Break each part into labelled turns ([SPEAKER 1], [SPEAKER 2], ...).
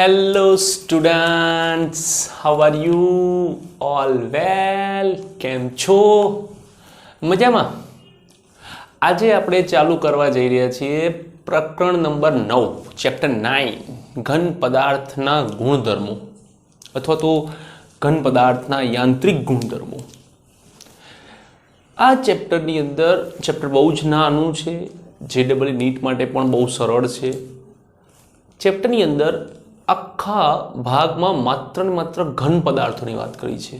[SPEAKER 1] Hello students, how are you all well? કેમ છો? મજામાં? આજે આપણે ચાલુ કરવા જઈ રહ્યા છીએ પ્રકરણ નંબર 9 ચેપ્ટર 9 ઘન પદાર્થના ગુણધર્મો અથવા તો ઘન પદાર્થના યાંત્રિક ગુણધર્મો. આ ચેપ્ટરની અંદર ચેપ્ટર બહુ જ નાનું છે, JEE નીટ માટે પણ બહુ સરળ છે. ચેપ્ટરની અંદર આખા ભાગમાં માત્ર ને માત્ર ઘન પદાર્થોની વાત કરી છે.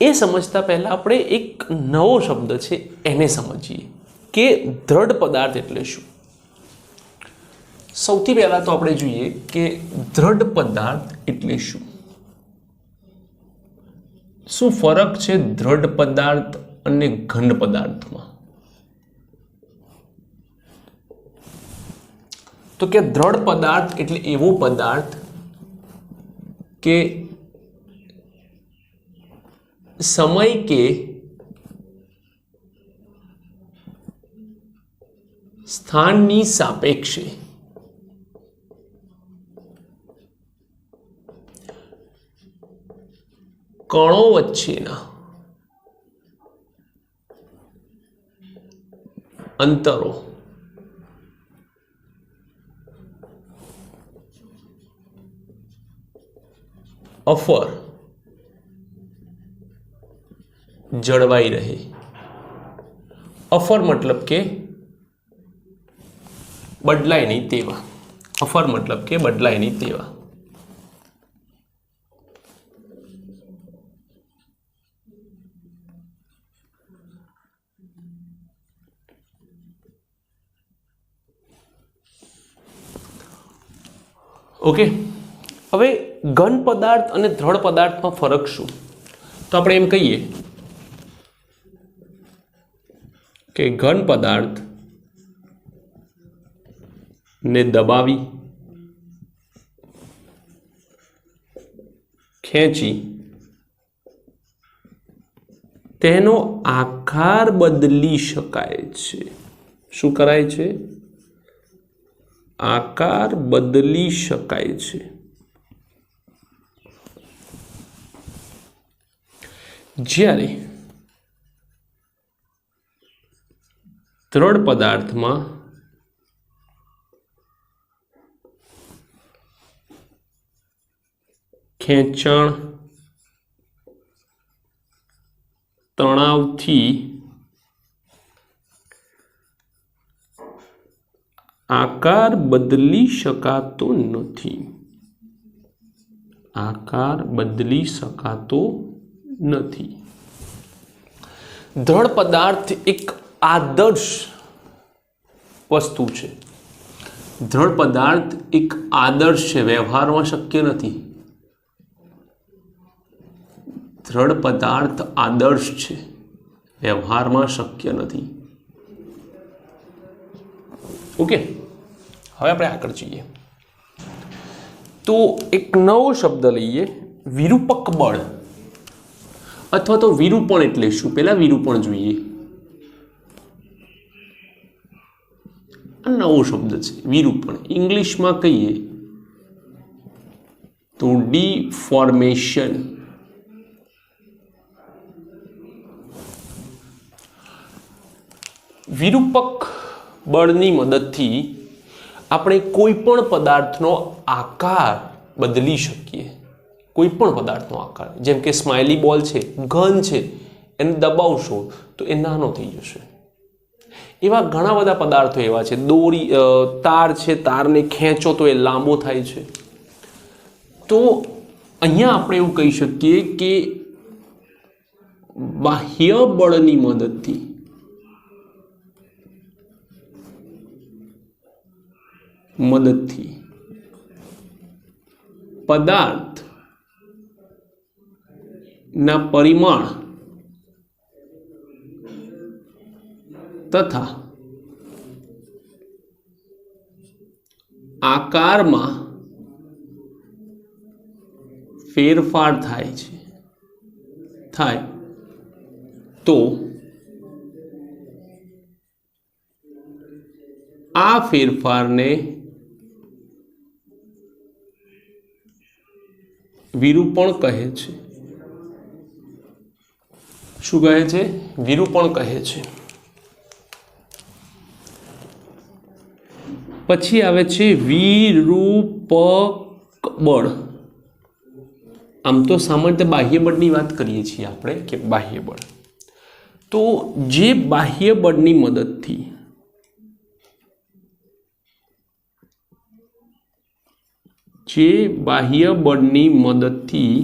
[SPEAKER 1] એ સમજતા પહેલા આપણે એક નવો શબ્દ છે એને સમજીએ કે દ્રઢ પદાર્થ એટલે શું. સૌથી પહેલા તો આપણે જોઈએ કે દ્રઢ પદાર્થ એટલે શું. શું ફરક છે દ્રઢ પદાર્થ અને ઘન પદાર્થમાં? તો કે દ્રઢ પદાર્થ એટલે એવો પદાર્થ કે સમય કે સ્થાનની સાપેક્ષે કણો વચ્ચેના અંતરો અફર જળવાઈ રહે. અફર મતલબ કે બદલાય નહીં તેવા. અફર મતલબ કે બદલાય નહીં તેવા. ઓકે, હવે ઘન પદાર્થ અને દ્રઢ પદાર્થમાં ફરક શું? તો આપણે એમ કહીએ કે ઘન પદાર્થ ને દબાવી, ખેંચી તેનો આકાર બદલી શકાય છે. શું કરાય છે? આકાર બદલી શકાય છે. જ્યારે દ્રઢ પદાર્થમાં ખેંચાણ તણાવથી આકાર બદલી શકાતો નથી. આકાર બદલી શકાતો નથી. દ્રઢ પદાર્થ એક આદર્શ વસ્તુ છે. દ્રઢ પદાર્થ એક આદર્શ છે, વ્યવહારમાં શક્ય નથી. દ્રઢ પદાર્થ આદર્શ છે, વ્યવહારમાં શક્ય નથી. ઓકે, હવે આપણે આગળ જઈએ તો એક નવો શબ્દ લઈએ, વિરૂપક બળ અથવા તો વિરૂપણ એટલે શું? પહેલા વિરૂપણ જોઈએ. આ નવો શબ્દ છે વિરૂપણ. ઇંગ્લિશમાં કહીએ તો ડિફોર્મેશન. વિરૂપક બળની મદદથી આપણે કોઈ પણ પદાર્થનો આકાર બદલી શકીએ. કોઈ પણ પદાર્થનો આકાર, જેમ કે સ્માઇલી બોલ છે, ઘન છે, એને દબાવશો તો એ નાનો થઈ જશે. એવા ઘણા બધા પદાર્થો એવા છે. દોરી, તાર છે, તારને ખેંચો તો એ લાંબો થાય છે. તો અહીંયા આપણે એવું કહી શકીએ કે બાહ્ય બળની મદદથી પદાર્થ ના પરિમાણ તથા આકારમાં ફેરફાર થાય તો આ ફેરફારને વિરૂપણ કહે છે। શું કહે છે? વિરૂપણ કહે છે। પછી આવે છે વિરૂપક બળ। આમ તો સામાન્ય બાહ્ય બળની વાત કરીએ છીએ આપણે કે બાહ્ય બળ, તો જે બાહ્ય બળની મદદથી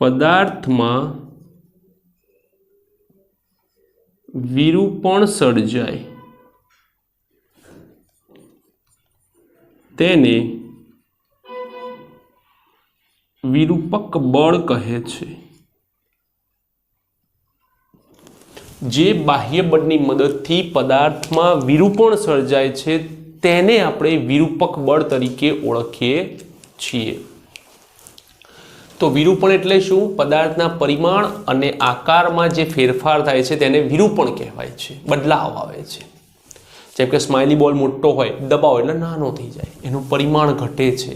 [SPEAKER 1] પદાર્થમાં વિરૂપણ સર્જાય તેને વિરૂપક બળ કહે છે। જે બાહ્ય બળની મદદથી પદાર્થમાં વિરૂપણ સર્જાય છે તેને આપણે વિરૂપક બળ તરીકે ઓળખીએ છીએ। તો વિરૂપણ એટલે શું? પદાર્થના પરિમાણ અને આકારમાં જે ફેરફાર થાય છે તેને વિરૂપણ કહેવાય છે, બદલાવ આવે છે। જેમ કે સ્માઇલી બોલ મોટો હોય, દબાવો એટલે નાનો થઈ જાય, એનું પરિમાણ ઘટે છે।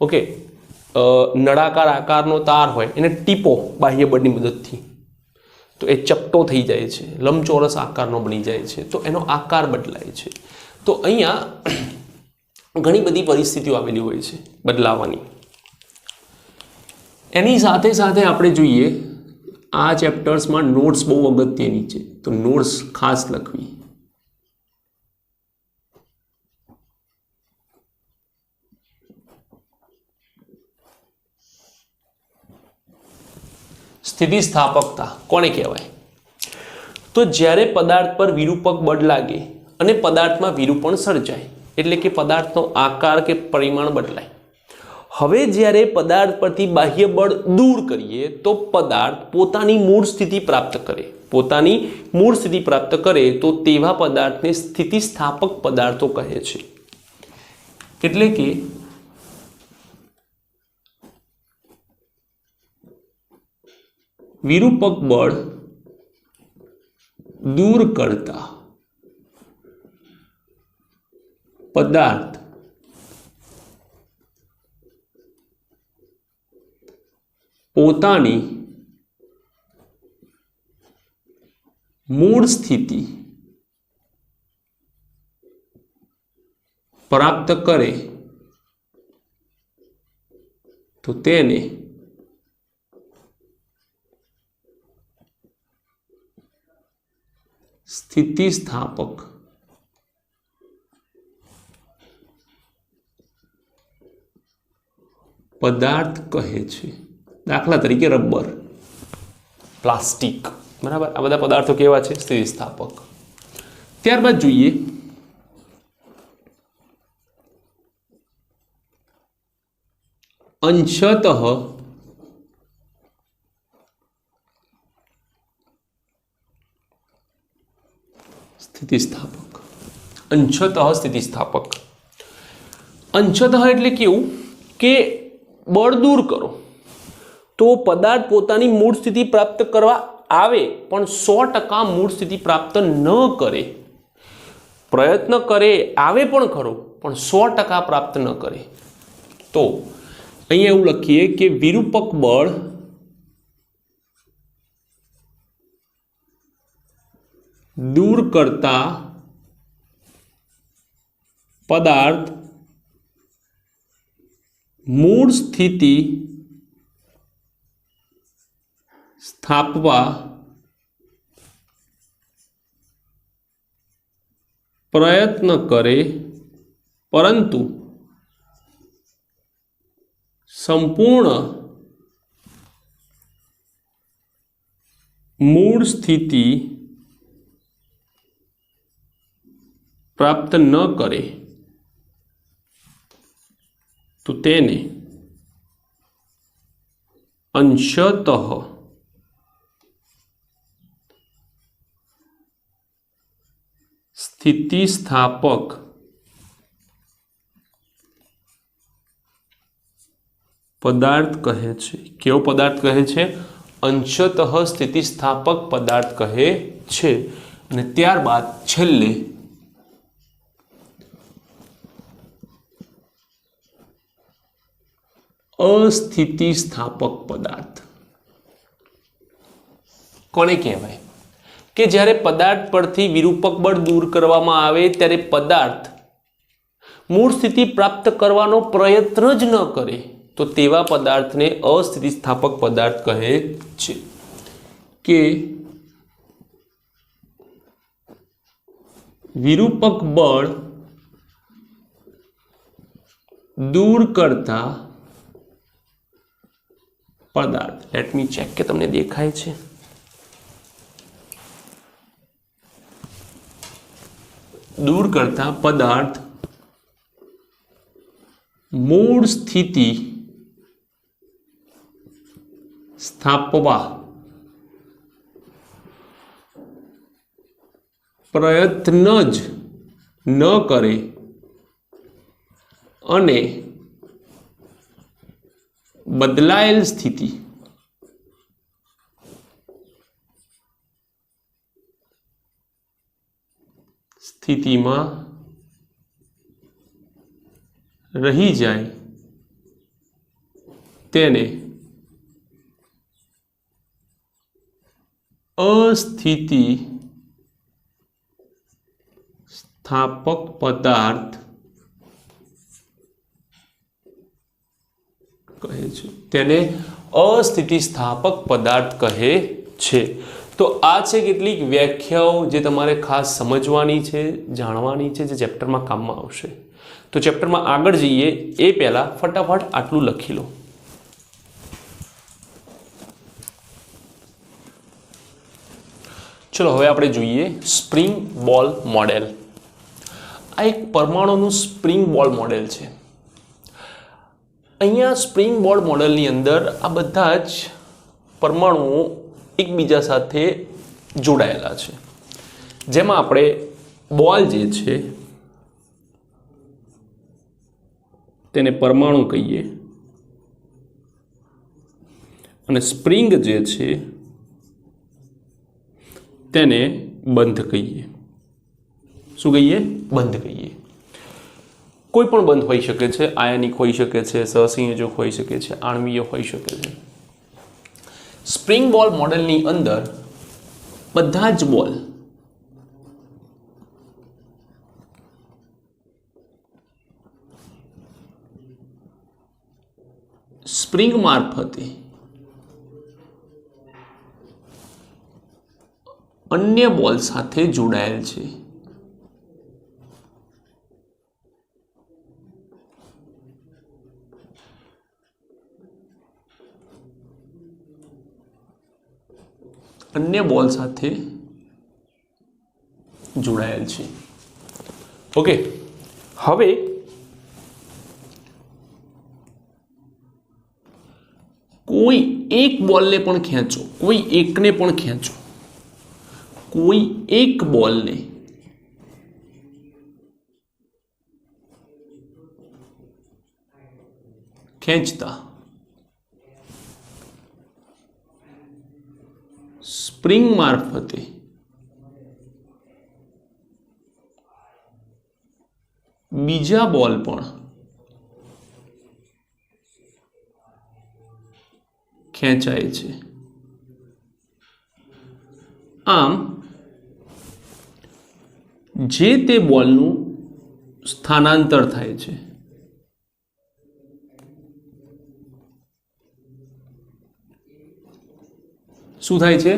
[SPEAKER 1] ઓકે, નળાકાર આકારનો તાર હોય એને ટીપો બાહ્ય બળની મદદથી તો એ ચપટો થઈ જાય છે, લંબચોરસ આકારનો બની જાય છે, તો એનો આકાર બદલાય છે। તો અહીંયા ઘણી બધી પરિસ્થિતિઓ આવેલી હોય છે બદલાવાની। એની સાથે સાથે આપણે જોઈએ આ ચેપ્ટર્સમાં નોટ્સ બહુ અગત્યની છે, તો નોટ્સ ખાસ લખવી। સ્થિતિસ્થાપકતા કોને કહેવાય? તો જ્યારે પદાર્થ પર વિરૂપક બળ લાગે અને પદાર્થમાં વિરૂપણ સર્જાય એટલે કે પદાર્થનો આકાર કે પરિમાણ બદલાય। હવે જ્યારે પદાર્થ પરથી બાહ્ય બળ દૂર કરીએ તો પદાર્થ પોતાની મૂળ સ્થિતિ પ્રાપ્ત કરે તો તેવા પદાર્થને સ્થિતિસ્થાપક પદાર્થો કહે છે। એટલે કે વિરૂપક બળ દૂર કરતા પદાર્થ પોતાની મૂળ સ્થિતિ પ્રાપ્ત કરે તો તેને સ્થિતિસ્થાપક પદાર્થ કહે છે। દાખલા તરીકે રબર, પ્લાસ્ટિક, બરાબર, આ બધા પદાર્થો કેવા છે? સ્થિતિસ્થાપક। ત્યારબાદ જોઈએ અંશતઃ સ્થિતિસ્થાપક। અંશતઃ સ્થિતિસ્થાપક, અંશતઃ એટલે કેવું કે બળ દૂર કરો તો પદાર્થ પોતાની મૂળ સ્થિતિ પ્રાપ્ત કરવા આવે પણ 100% મૂળ સ્થિતિ પ્રાપ્ત ન કરે, પ્રયત્ન કરે, આવે પણ ખરો પણ 100% પ્રાપ્ત ન કરે। તો અહીંયા એવું લખીએ કે વિરૂપક બળ દૂર કરતા પદાર્થ મૂળ સ્થિતિ સ્થાપવા પ્રયત્ન કરે પરંતુ સંપૂર્ણ મૂળ સ્થિતિ પ્રાપ્ત ન કરે તો તેને અંશતઃ સ્થિતિસ્થાપક પદાર્થ કહે છે। કેવો પદાર્થ કહે છે? અંશતઃ સ્થિતિસ્થાપક પદાર્થ કહે છે। અને ત્યારબાદ છેલ્લે અસ્થિતિસ્થાપક પદાર્થ કોને કહેવાય? કે જ્યારે પદાર્થ પરથી વિરૂપક બળ દૂર કરવામાં આવે ત્યારે પદાર્થ મૂળ સ્થિતિ પ્રાપ્ત કરવાનો પ્રયત્ન જ ન કરે તો તેવા પદાર્થને અસ્થિતિસ્થાપક પદાર્થ કહે છે. કે વિરૂપક બળ દૂર કરતા પદાર્થ. લેટ મી ચેક કે તમને દેખાય છે. દૂર કરતા પદાર્થ મૂળ સ્થિતિ સ્થાપવા પ્રયત્ન જ ન કરે અને બદલાયેલ સ્થિતિમાં રહી જાય તેને અસ્થિતિ સ્થાપક પદાર્થ કહે છે. તેને અસ્થિતિસ્થાપક પદાર્થ કહે છે. તો આ છે કેટલીક વ્યાખ્યાઓ જે તમારે ખાસ સમજવાની છે, જાણવાની છે, જે ચેપ્ટરમાં કામમાં આવશે. તો ચેપ્ટરમાં આગળ જઈએ એ પહેલા ફટાફટ આટલું લખી લો. ચલો હવે આપણે જોઈએ સ્પ્રિંગ બોલ મોડેલ. આ એક પરમાણુનું સ્પ્રિંગ બોલ મોડેલ છે. અહીંયા સ્પ્રિંગ બોલ મોડેલની અંદર આ બધા જ પરમાણુઓ એકબીજા સાથે જોડાયેલા છે. જેમાં આપણે બોલ જે છે તેને પરમાણુ કહીએ અને સ્પ્રિંગ જે છે તેને બંધ કહીએ. શું કહીએ? બંધ કહીએ. કોઈ પણ બંધ હોઈ શકે છે. આયનિક હોઈ શકે છે, સહસંયોજક હોઈ શકે છે, આણ્વીય હોઈ શકે છે. સ્પ્રિંગ બોલ મોડેલની અંદર બધા જ બોલ સ્પ્રિંગ મારફતે અન્ય બોલ સાથે જોડાયેલ છે. અન્ય બોલ સાથે જોડાયેલ છે. ઓકે, હવે કોઈ એક બોલને પણ ખેંચો, કોઈ એકને પણ ખેંચો, કોઈ એક બોલને ખેંચતા સ્પ્રિંગ મારફતે બીજા બોલ પણ ખેંચાય છે. આમ જે તે બોલનું સ્થાનાંતર થાય છે. શું થાય છે?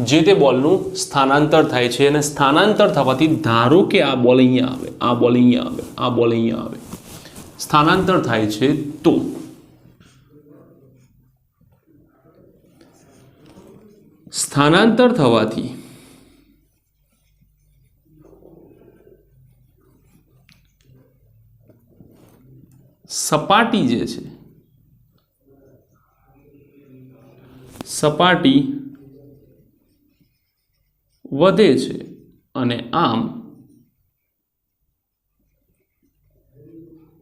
[SPEAKER 1] જે તે બોલનું સ્થાનાંતર થાય છે અને સ્થાનાંતર થવાથી ધારો કે આ બોલ અહીંયા આવે, આ બોલ અહીંયા આવે, આ બોલ અહીંયા આવે, સ્થાનાંતર થાય છે તો સ્થાનાંતર થવાથી સપાટી જે છે સપાટી વધે છે અને આમ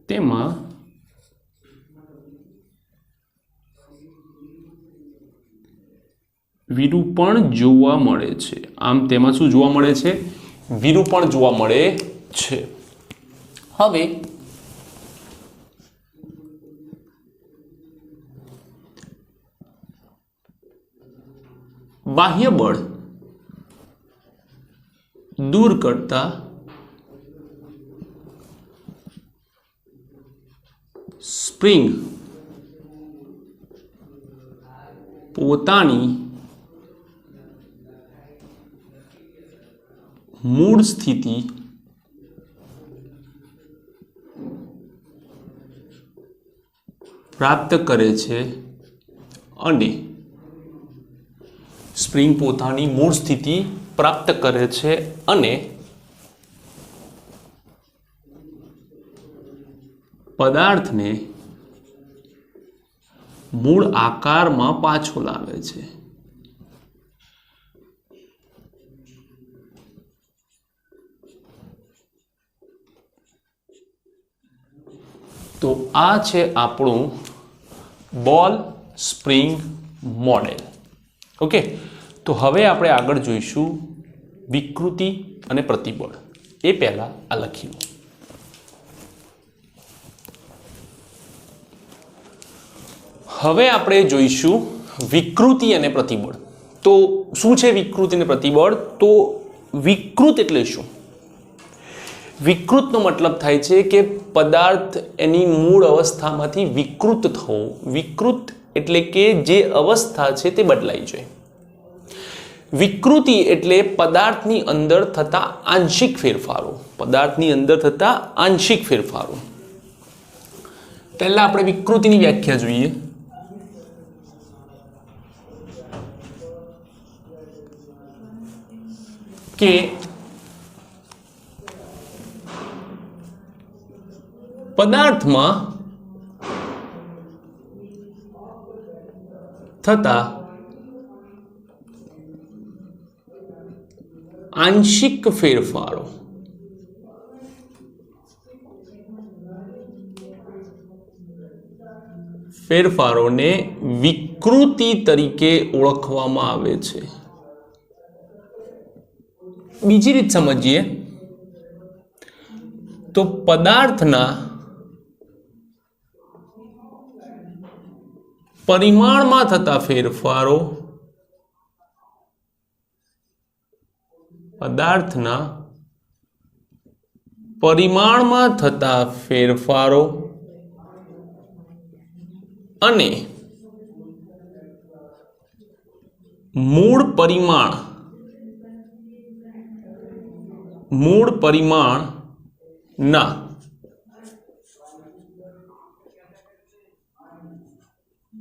[SPEAKER 1] તેમાં વિરૂપણ જોવા મળે છે. આમ તેમાં શું જોવા મળે છે? વિરૂપણ જોવા મળે છે. હવે બાહ્ય બળ દૂર કરતા સ્પ્રિંગ પોતાની મૂળ સ્થિતિ પ્રાપ્ત કરે છે અને સ્પ્રિંગ પોતાની મૂળ સ્થિતિ પ્રાપ્ત કરે છે અને પદાર્થને મૂળ આકારમાં પાછો લાવે છે. તો આ છે આપણું બોલ સ્પ્રિંગ મોડેલ. ઓકે, તો હવે આપણે આગળ જોઈશું વિકૃતિ અને પ્રતિબળ. એ પહેલા આ લખી લો. હવે આપણે જોઈશું વિકૃતિ અને પ્રતિબળ. તો શું છે વિકૃતિ અને પ્રતિબળ? તો વિકૃત એટલે શું? વિકૃતનો મતલબ થાય છે કે પદાર્થ એની મૂળ અવસ્થામાંથી વિકૃત થવો. વિકૃત એટલે કે જે અવસ્થા છે તે બદલાઈ જાય. વિકૃતિ એટલે પદાર્થની અંદર થતા આંશિક ફેરફારો. પદાર્થની અંદર થતા આંશિક ફેરફારો. પહેલા આપણે વિકૃતિની વ્યાખ્યા જોઈએ. કે પદાર્થમાં થતા આંશિક ફેરફારો ફેરફારોને વિકૃતિ તરીકે ઓળખવામાં આવે છે. બીજી રીત સમજીએ તો પદાર્થના પરિમાણમાં થતા ફેરફારો પદાર્થના પરિમાણમાં થતા ફેરફારો અને મૂળ પરિમાણના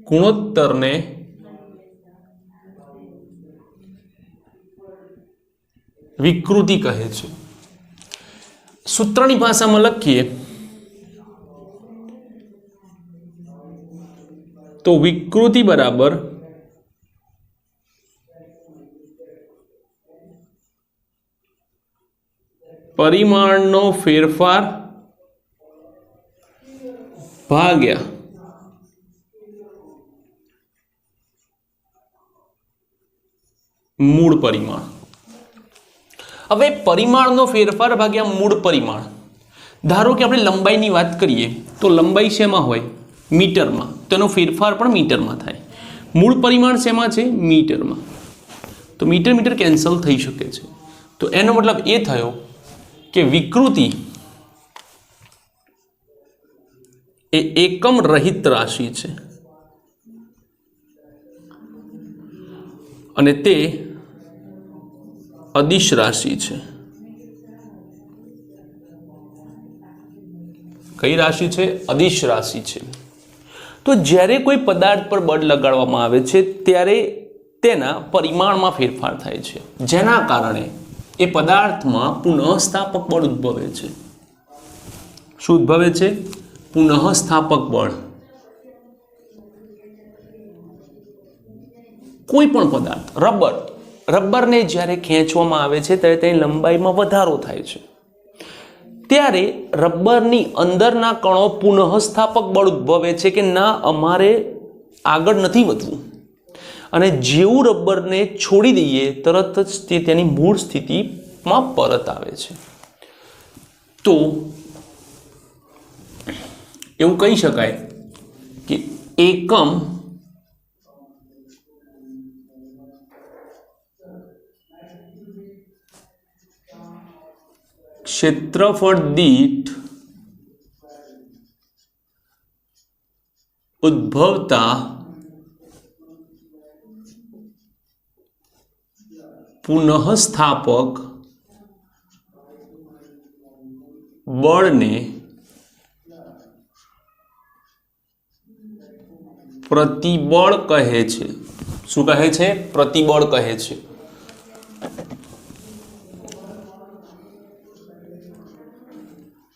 [SPEAKER 1] ગુણોત્તરને વિકૃતિ કહે છે. સૂત્રની ભાષામાં લખીએ તો વિકૃતિ બરાબર પરિમાણનો ફેરફાર ભાગ્યા મૂળ પરિમાણ. હવે પરિમાણનો ફેરફાર ભાગ્યા મૂળ પરિમાણ. ધારો કે આપણે લંબાઈની વાત કરીએ તો લંબાઈ શેમાં હોય? મીટરમાં. તેનો ફેરફાર પણ મીટરમાં થાય. મૂળ પરિમાણ શેમાં છે? મીટરમાં. તો મીટર મીટર કેન્સલ થઈ શકે છે. તો એનો મતલબ એ થયો કે વિકૃતિ એ એકમ રહિત રાશિ છે અને તે અદિશ રાશિ છે. કઈ રાશિ છે? અદિશ રાશિ છે. તો જ્યારે કોઈ પદાર્થ પર બળ લગાડવામાં આવે છે ત્યારે તેના પરિમાણમાં ફેરફાર થાય છે, જેના કારણે એ પદાર્થમાં પુનઃસ્થાપક બળ ઉદ્ભવે છે. શું ઉદ્ભવે છે? પુનઃસ્થાપક બળ. કોઈ પણ પદાર્થ, રબરને જ્યારે ખેંચવામાં આવે છે ત્યારે તેની લંબાઈમાં વધારો થાય છે. ત્યારે રબરની અંદરના કણો પુનઃસ્થાપક બળ ઉદ્ભવે છે કે ના, અમારે આગળ નથી વધવું. અને જેવું રબરને છોડી દઈએ તરત જ તે તેની મૂળ સ્થિતિમાં પરત આવે છે. તો એવું કહી શકાય કે એકમ क्षेत्रफळ દીઠ ઉદ્ભવતા પુનઃસ્થાપક બળને પ્રતિબળ કહે છે. શું કહે છે? પ્રતિબળ કહે છે.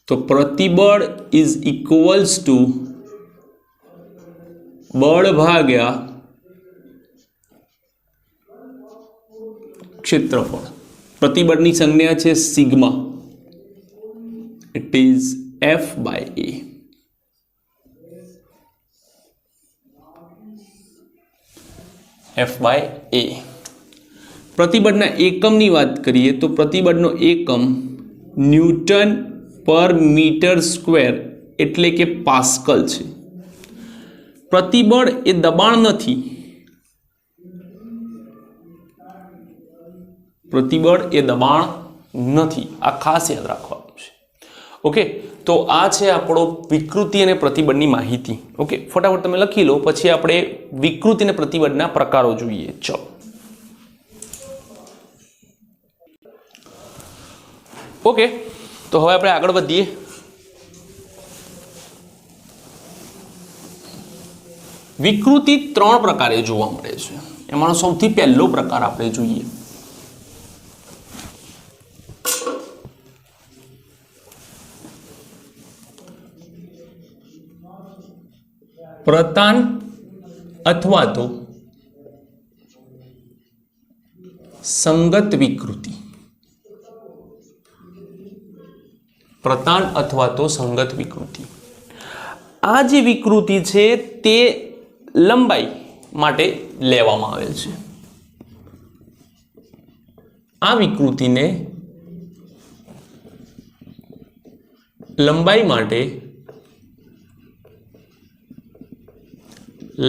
[SPEAKER 1] તો પ્રતિબળ ઇઝ ઇક્વલ્સ ટુ બળ ભાગ્યા ક્ષેત્રફળ. પ્રતિબળની સંજ્ઞા છે sigma. It is F/A. F/A. પ્રતિબળના એકમની વાત કરીએ તો પ્રતિબળનો એકમ ન્યૂટન પર મીટર સ્ક્વેર એટલે કે પાસ્કલ છે. પ્રતિબળ એ દબાણ નથી. પ્રતિબળ એ દબાણ નથી. આ ખાસ યાદ રાખવાનું છે. ઓકે, તો આ છે આપણો વિકૃતિ અને પ્રતિબળની માહિતી. ઓકે, ફટાફટ તમે લખી લો, પછી આપણે વિકૃતિ અને પ્રતિબળના પ્રકારો જોઈએ. ચલો, ઓકે, તો હવે આપણે આગળ વધીએ. વિકૃતિ 3 પ્રકારે જોવા મળે છે. એમાંનો સૌથી પહેલો પ્રકાર આપણે જોઈએ. પ્રતાન અથવા તો સંગત વિકૃતિ. પ્રતાન અથવા તો સંગત વિકૃતિ. આ જે વિકૃતિ છે તે લંબાઈ માટે લેવામાં આવેલ છે. આ વિકૃતિને લંબાઈ માટે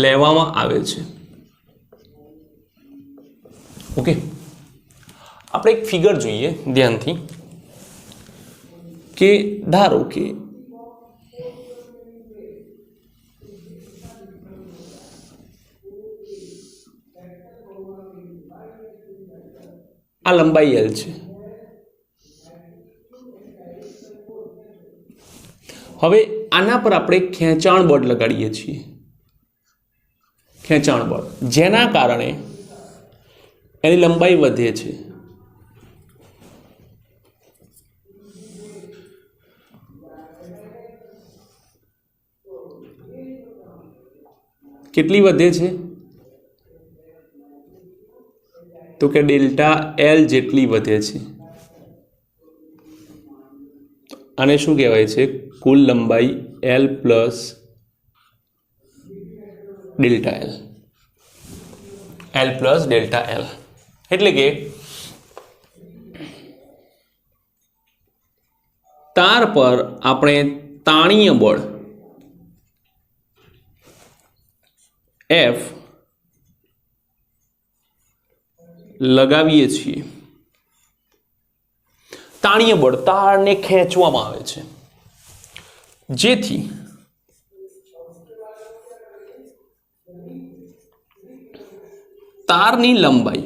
[SPEAKER 1] લેવામાં આવે છે. ઓકે, આપણે એક ફિગર જોઈએ ધ્યાનથી કે ધારો કે આ લંબાઈ L છે. હવે આના પર આપણે ખેંચાણ બળ લગાડીએ છીએ. ખેંચાણ બળ જેના કારણે એની લંબાઈ વધે છે. કેટલી વધે છે? તો કે ડેલ્ટા L જેટલી વધે છે. આને શું કહેવાય છે? કુલ લંબાઈ L plus delta L. L plus delta L એટલે કે તાર પર આપણે તાણીય બળ F લગાવીએ છીએ. તાણીય બળ, તારને ખેંચવામાં આવે છે, જેથી તારની લંબાઈ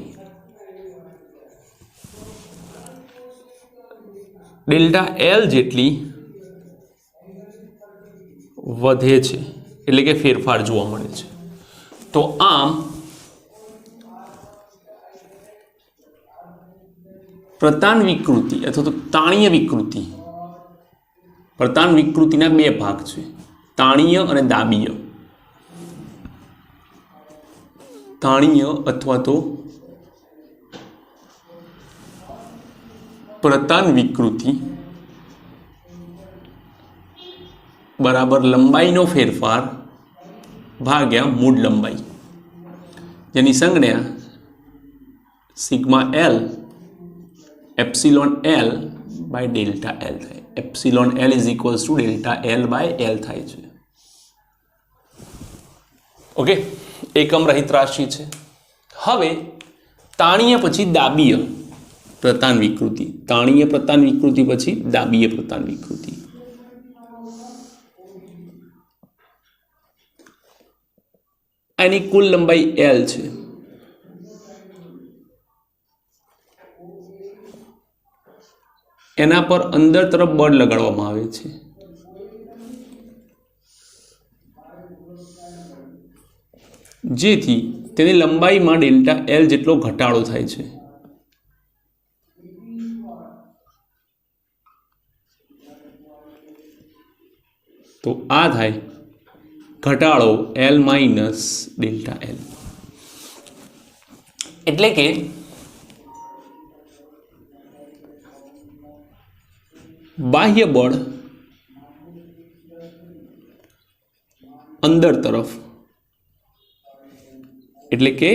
[SPEAKER 1] ડેલ્ટા L જેટલી વધે છે, એટલે કે ફેરફાર જોવા મળે છે. તો આમ પ્રતાન વિકૃતિ અથવા તો તાણીય વિકૃતિ. પ્રતાન વિકૃતિના 2 ભાગ છે, તાણીય અને દાબીય. તાણીય અથવા તો પ્રતાન વિકૃતિ બરાબર લંબાઈનો ફેરફાર ભાગ્યા મૂળ લંબાઈ, જેની સંજ્ઞા sigma L epsilon L by delta L થાય. Epsilon L is equals to delta L by L થાય છે. ઓકે, એકમ રહિત રાશિ છે. હવે તાણીય પછી દાબીય. પ્રતાન વિકૃતિ, તાણીય પ્રતાન વિકૃતિ પછી દાબીય પ્રતાન વિકૃતિ. આની કુલ લંબાઈ L છે. એના પર અંદર તરફ બળ લગાડવામાં આવે છે. જેથી તેની લંબાઈમાં ડેલ્ટા L જેટલો ઘટાડો થાય છે. તો આ થાય ઘટાડો L માઇનસ ડેલ્ટા L. એટલે કે બાહ્ય બળ અંદર તરફ એટલે કે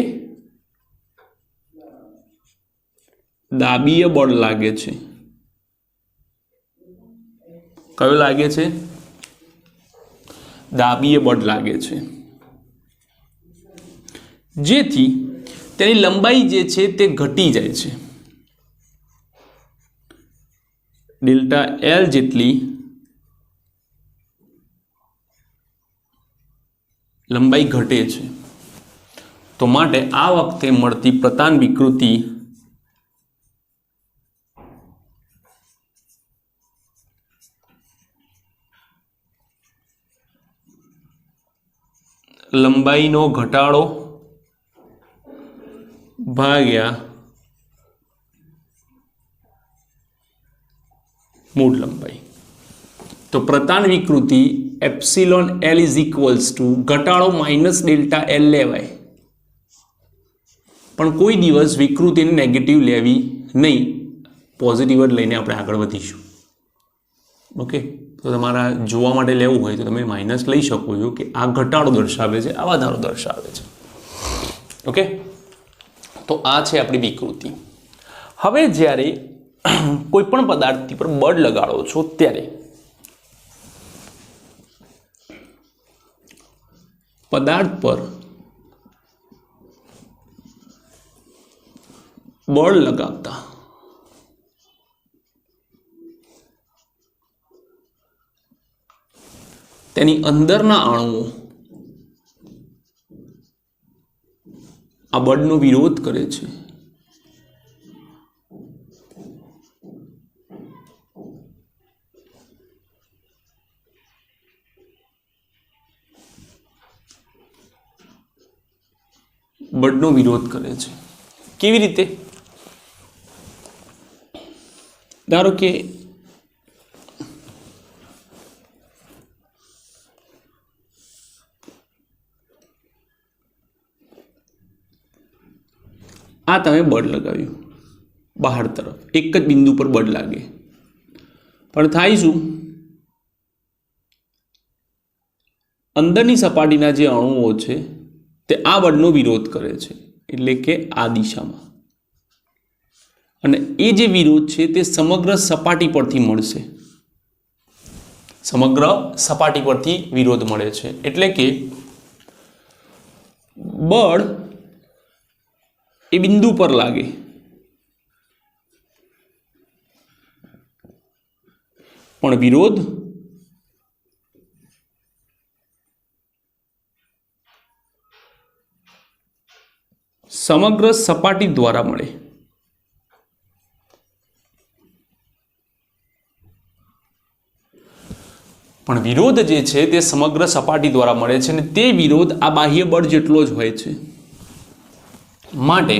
[SPEAKER 1] દાબીય બળ લાગે છે. કયો લાગે છે? દાબીય બળ લાગે છે. જેથી તેની લંબાઈ જે છે તે ઘટી જાય છે. ડેલ્ટા L જેટલી લંબાઈ ઘટે છે. તો માટે આ વખતે મળતી પ્રતાન વિકૃતિ લંબાઈનો ઘટાડો ભાગ્યા મૂળ લંબાઈ. તો પ્રતાન વિકૃતિ epsilon L is equals two ઘટાડો માઇનસ ડેલ્ટા L લેવાય, પણ કોઈ દિવસ વિકૃતિને નેગેટિવ લેવી નહીં. પોઝિટિવ જ લઈને આપણે આગળ વધીશું. ઓકે, તો તમારા જોવા માટે લેવું હોય તો તમે માઇનસ લઈ શકો છો કે આ ઘટાડો દર્શાવે છે, આ વધારો દર્શાવે છે. ઓકે, તો આ છે આપણી વિકૃતિ. હવે જ્યારે કોઈ પણ પદાર્થ પર બળ લગાડો છો ત્યારે પદાર્થ પર બળ લગાવતા તેની અંદરના અણુઓ આ બળનો વિરોધ કરે છે. બળનો વિરોધ કરે છે. કેવી રીતે? ધારો કે આ તમે બળ લગાવ્યું બહાર તરફ, એક જ બિંદુ પર બળ લાગે, પણ થાય શું? અંદરની સપાટીના જે અણુઓ છે તે આ બળનો વિરોધ કરે છે, એટલે કે આ દિશામાં. અને એ જે વિરોધ છે તે સમગ્ર સપાટી પરથી મળશે. સમગ્ર સપાટી પરથી વિરોધ મળે છે. એટલે કે બળ એ બિંદુ પર લાગે, પણ વિરોધ સમગ્ર સપાટી દ્વારા મળે. પણ વિરોધ જે છે તે સમગ્ર સપાટી દ્વારા મળે છે અને તે વિરોધ આ બાહ્ય બળ જેટલો જ હોય છે. માટે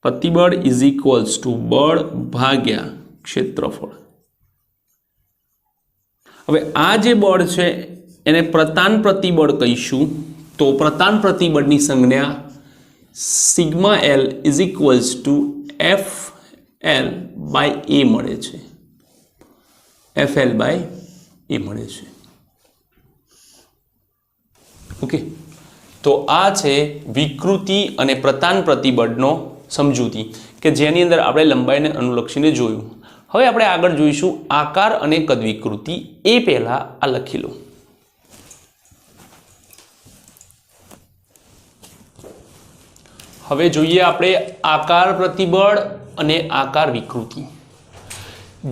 [SPEAKER 1] પ્રતિબળ ઇઝ ઇક્વલ્સ ટુ બળ ભાગ્યા ક્ષેત્રફળ. હવે આ જે બળ છે એને પ્રતાન પ્રતિબળ કહીશું. તો પ્રતાન પ્રતિબળની સંજ્ઞા sigma L is equals to FL by A મળે છે. FL બાય A મળે છે. ઓકે, તો આ છે વિકૃતિ અને પ્રતાન પ્રતિબળનો સમજૂતી કે જેની અંદર આપણે લંબાઈને અનુલક્ષીને જોયું. હવે આપણે આગળ જોઈશું આકાર અને કદ વિકૃતિ. એ પહેલા આ લખી લો. હવે જોઈએ આપણે આકાર પ્રતિબળ અને આકાર વિકૃતિ.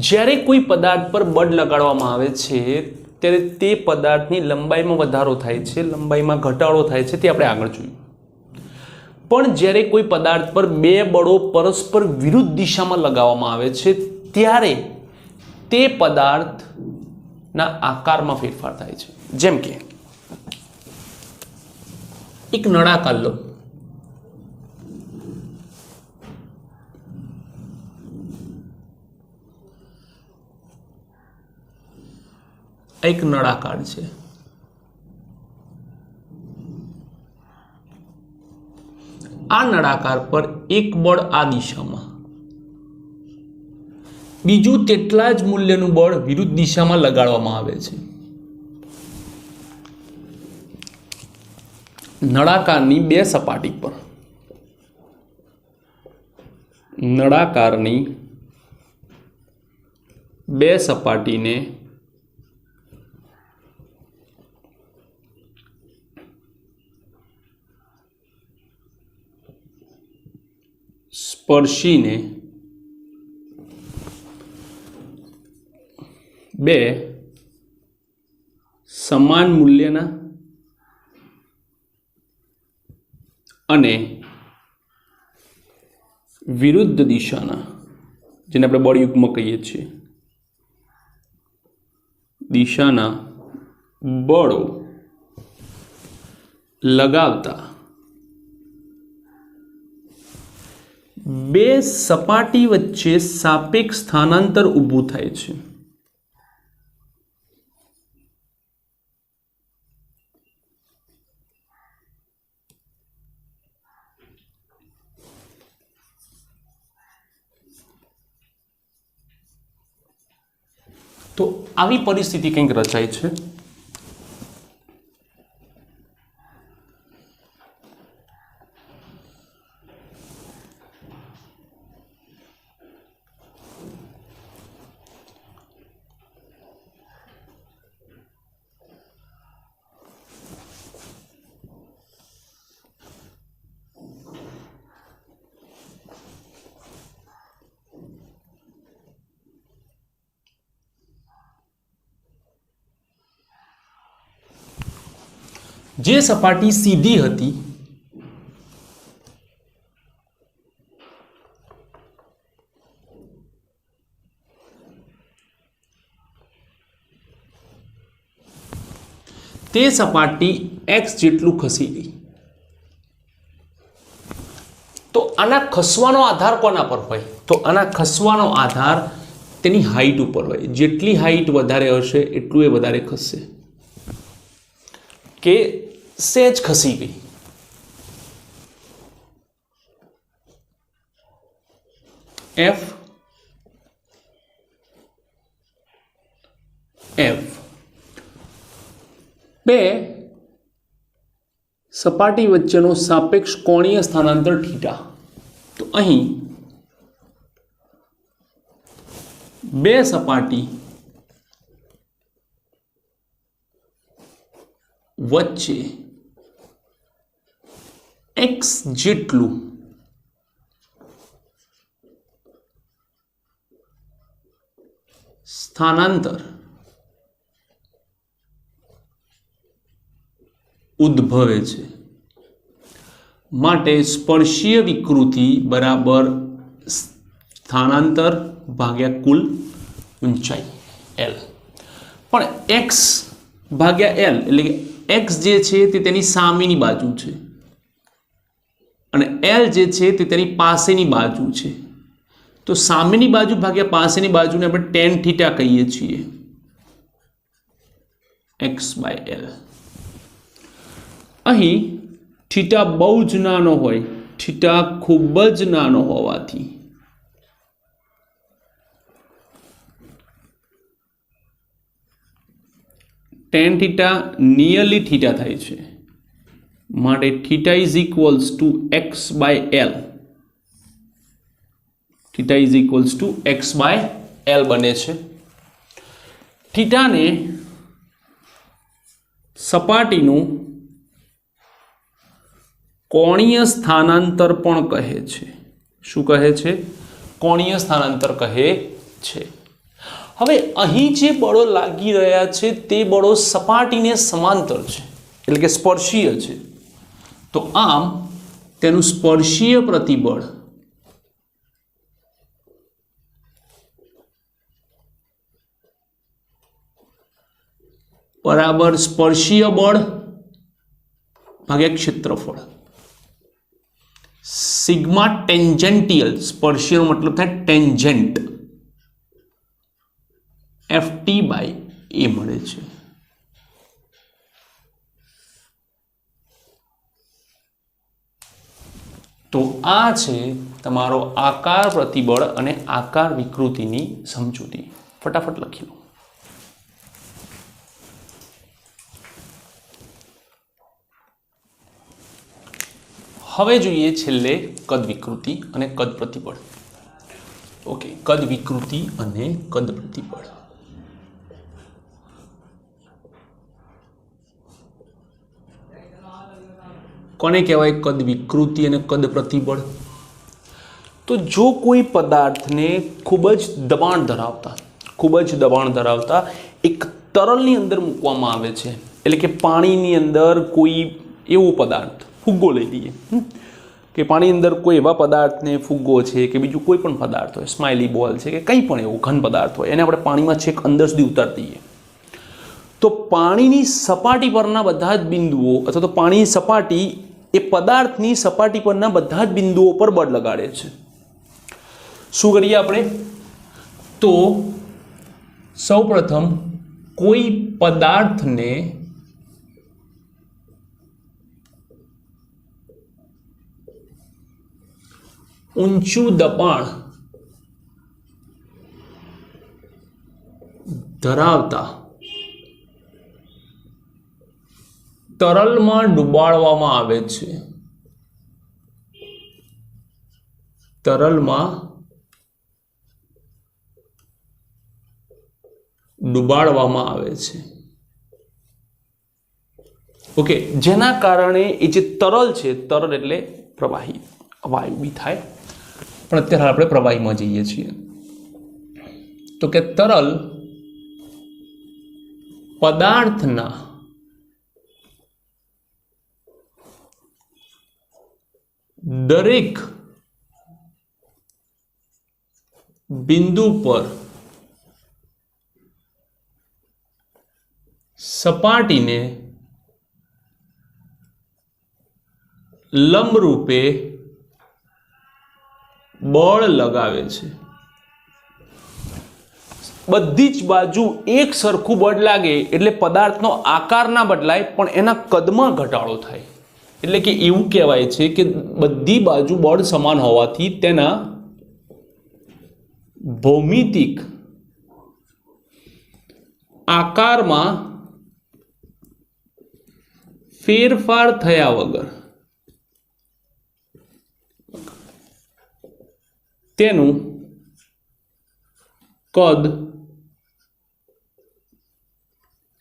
[SPEAKER 1] જ્યારે કોઈ પદાર્થ પર બળ લગાડવામાં આવે છે ત્યારે તે પદાર્થની લંબાઈમાં વધારો થાય છે, લંબાઈમાં ઘટાડો થાય છે, તે આપણે આગળ જોયું. પણ જ્યારે કોઈ પદાર્થ પર બે બળો પરસ્પર વિરુદ્ધ દિશામાં લગાવવામાં આવે છે ત્યારે તે પદાર્થના આકારમાં ફેરફાર થાય છે. જેમ કે એક નળાકાર લો, એક નળાકાર છે. આ નળાકાર પર એક બળ આ દિશામાં, બીજું તેટલા જ મૂલ્યનું બળ વિરુદ્ધ દિશામાં લગાડવામાં આવે છે. નળાકારની બે સપાટી પર નળાકારની બે સપાટીને સ્પર્શીને બે સમાન મૂલ્યના અને વિરુદ્ધ દિશાના, જેને આપણે બળયુગ્મ કહીએ છીએ, દિશાના બળો લગાવતા બે સપાટી વચ્ચે સાપેક્ષ સ્થાનાંતર ઊભું થાય છે. તો આવી પરિસ્થિતિ કંઈક રચાય છે. જે સપાટી સીધી હતી તે સપાટી x જેટલું ખસી ગઈ. તો આના ખસવાનો આધાર કોના પર હોય? તો આના ખસવાનો આધાર તેની હાઈટ ઉપર હોય. જેટલી હાઈટ વધારે હશે એટલું એ વધારે ખસશે. કે સહેજ ખસી ગઈ, f બે સપાટી વચ્ચેનો સાપેક્ષ કોણીય સ્થાનાંતર થીટા. તો અહીં બે સપાટી વચ્ચે x જેટલું સ્થાનાંતર ઉદ્ભવે છે. માટે સ્પર્શીય વિકૃતિ બરાબર સ્થાનાંતર ભાગ્યા કુલ ઊંચાઈ l. પણ x ભાગ્યા l એટલે કે x જે છે તે તેની સામેની બાજુ છે અને l જે છે તે તેની પાસેની બાજુ છે. તો સામેની બાજુ ભાગ્યા પાસેની બાજુને આપણે tan થીટા કહીએ છીએ, x/l. અહીં થીટા બહુ જ નાનો હોય, થીટા ખૂબ જ નાનો હોવાથી tan થીટા નિયરલી થીટા થાય છે. માટે theta is equals two x/l. Theta is equals two x/l બને છે. થીટાને સપાટીનું કોણીય સ્થાનાંતર પણ કહે છે। શું કહે છે? કોણીય સ્થાનાંતર કહે છે। હવે અહીં જે બળો લાગી રહ્યા છે તે બળો સપાટીને સમાંતર છે, એટલે કે સ્પર્શીય છે। તો આમ તેનું સ્પર્શીય પ્રતિબળ બરાબર સ્પર્શીય બળ ભાગ્યા ક્ષેત્રફળ। સિગ્મા ટેન્જેન્ટિયલ, સ્પર્શીયનો મતલબ થાય ટેન્જેન્ટ, FT/A મળે છે। તો આ છે તમારો આકાર પ્રતિબળ અને આકાર વિકૃતિની સમજૂતી। ફટાફટ લખી લો। હવે જોઈએ છેલ્લે કદ વિકૃતિ અને કદ પ્રતિબળ। ઓકે, કદ વિકૃતિ અને કદ પ્રતિબળ। કોને કહેવાય કદ વિકૃતિ અને કદ પ્રતિબળ? તો જો કોઈ પદાર્થને ખૂબ જ દબાણ ધરાવતા એક તરલની અંદર મૂકવામાં આવે છે, એટલે કે પાણીની અંદર કોઈ એવો પદાર્થ, ફુગ્ગો લઈ લઈએ કે પાણીની અંદર કોઈ એવા પદાર્થને, ફુગ્ગો છે કે બીજું કોઈ પણ પદાર્થ હોય, સ્માઇલી બોલ છે કે કંઈ પણ એવું ઘન પદાર્થ હોય, એને આપણે પાણીમાં છેક અંદર સુધી ઉતારી દઈએ તો પાણીની સપાટી પરના બધા જ બિંદુઓ અથવા તો પાણીની સપાટી એ પદાર્થની સપાટી પરના બધા જ બિંદુઓ પર બળ લગાડે છે। શું કરીએ આપણે? તો સૌપ્રથમ કોઈ પદાર્થને ઊંચું દબાણ ધરાવતા તરલમાં ડુબાડવામાં આવે છે। તરલમાં ડુબાડવામાં આવે છે। ઓકે, જેના કારણે એ જે તરલ છે, તરલ એટલે પ્રવાહી, વાયુ બી થાય, પણ અત્યારે આપણે પ્રવાહીમાં જઈએ છીએ। તો કે તરલ પદાર્થના દરેક બિંદુ પર સપાટીને લંબરૂપે બળ લગાવે છે। બધી જ બાજુ એક સરખું બળ લાગે એટલે પદાર્થનો આકાર ના બદલાય પણ એના કદમાં ઘટાડો થાય। એટલે કે એવું કહેવાય છે કે બધી બાજુ બળ સમાન હોવાથી તેના ભૌમિતિક આકારમાં ફેરફાર થયા વગર તેનું કદ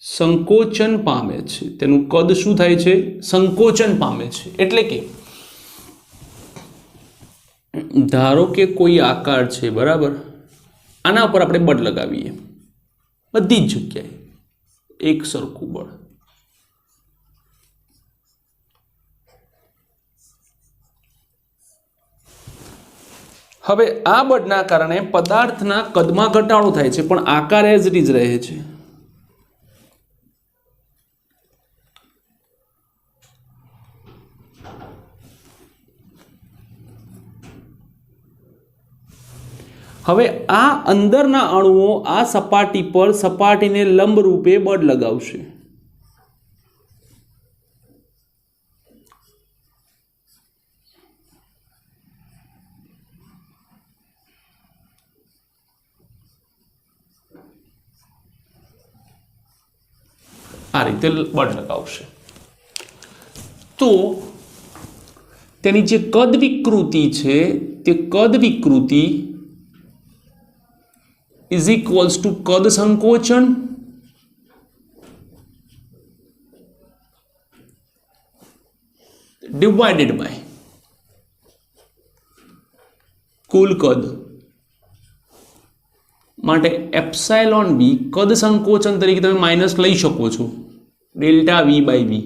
[SPEAKER 1] સંકોચન પામે છે। તેનું કદ શું થાય છે? સંકોચન પામે છે। એટલે કે ધારો કે કોઈ આકાર છે, બરાબર, આના ઉપર આપણે બળ લગાવીએ, બધી જ જગ્યાએ એક સરખું બળ, હવે આ બળના કારણે પદાર્થના કદમાં ઘટાડો થાય છે પણ આકાર એઝ ઇટ ઇઝ રહે છે। હવે આ અંદરના અણુઓ આ સપાટી પર સપાટીને લંબ રૂપે બળ લગાવશે। આ રીતે બળ લગાવશે તો તેની જે કદ વિકૃતિ છે તે કદ વિકૃતિ ઇઝ ઇક્વલ્સ ટુ કદ સંકોચન
[SPEAKER 2] ડિવાઇડેડ બાય કુલ કદ માટે એપ્સાઇલોન બી કદ સંકોચન તરીકે તમે માઇનસ લઈ શકો છો ડેલ્ટા વી બાય વી.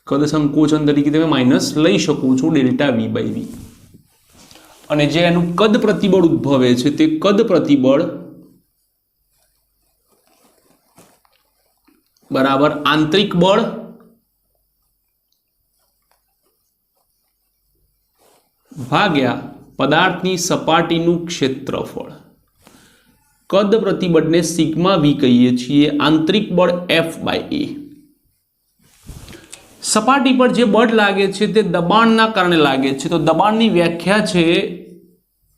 [SPEAKER 2] કદ સંકોચન તરીકે તમે માઇનસ લઈ શકો છો ડેલ્ટા વી બાય વી. અને જે એનું કદ પ્રતિબળ ઉદ્ભવે છે તે કદ પ્રતિબળ બરાબર આંતરિક બળ ભાગ્યા પદાર્થની સપાટીનું ક્ષેત્રફળ. કદ પ્રતિબળને સિગ્મા વી કહીએ છીએ, આંતરિક બળ એફ બાય એ. સપાટી પર જે બળ લાગે છે તે દબાણના કારણે લાગે છે, તો દબાણની વ્યાખ્યા છે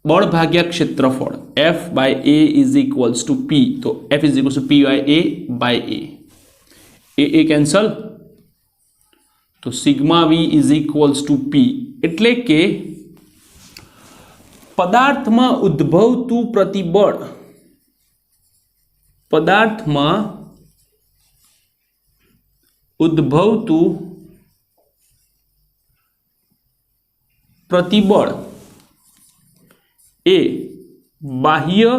[SPEAKER 2] બળ ભાગ્યા ક્ષેત્રફળ. F by A is equals to P, તો F is equals to P by A. A cancel, તો sigma V is equals to P. એટલે કે પદાર્થમાં ઉદ્ભવતું પ્રતિબળ, પદાર્થમાં ઉદ્ભવતું પ્રતિબળ એ બાહ્ય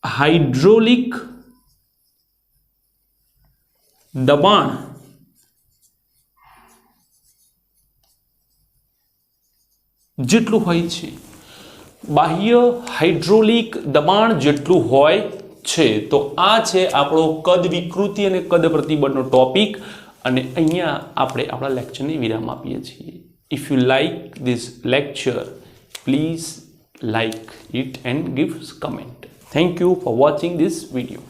[SPEAKER 2] હાઇડ્રોલિક દબાણ જેટલું હોય છે. બાહ્ય હાઇડ્રોલિક દબાણ જેટલું હોય છે. તો આ છે આપણો કદ વિકૃતિ અને કદ પ્રતિબળનો ટોપિક. અને અહીંયા આપણે આપણા લેક્ચરને વિરામ આપીએ છીએ. If you like this lecture, please like it and give comment. Thank you for watching this video.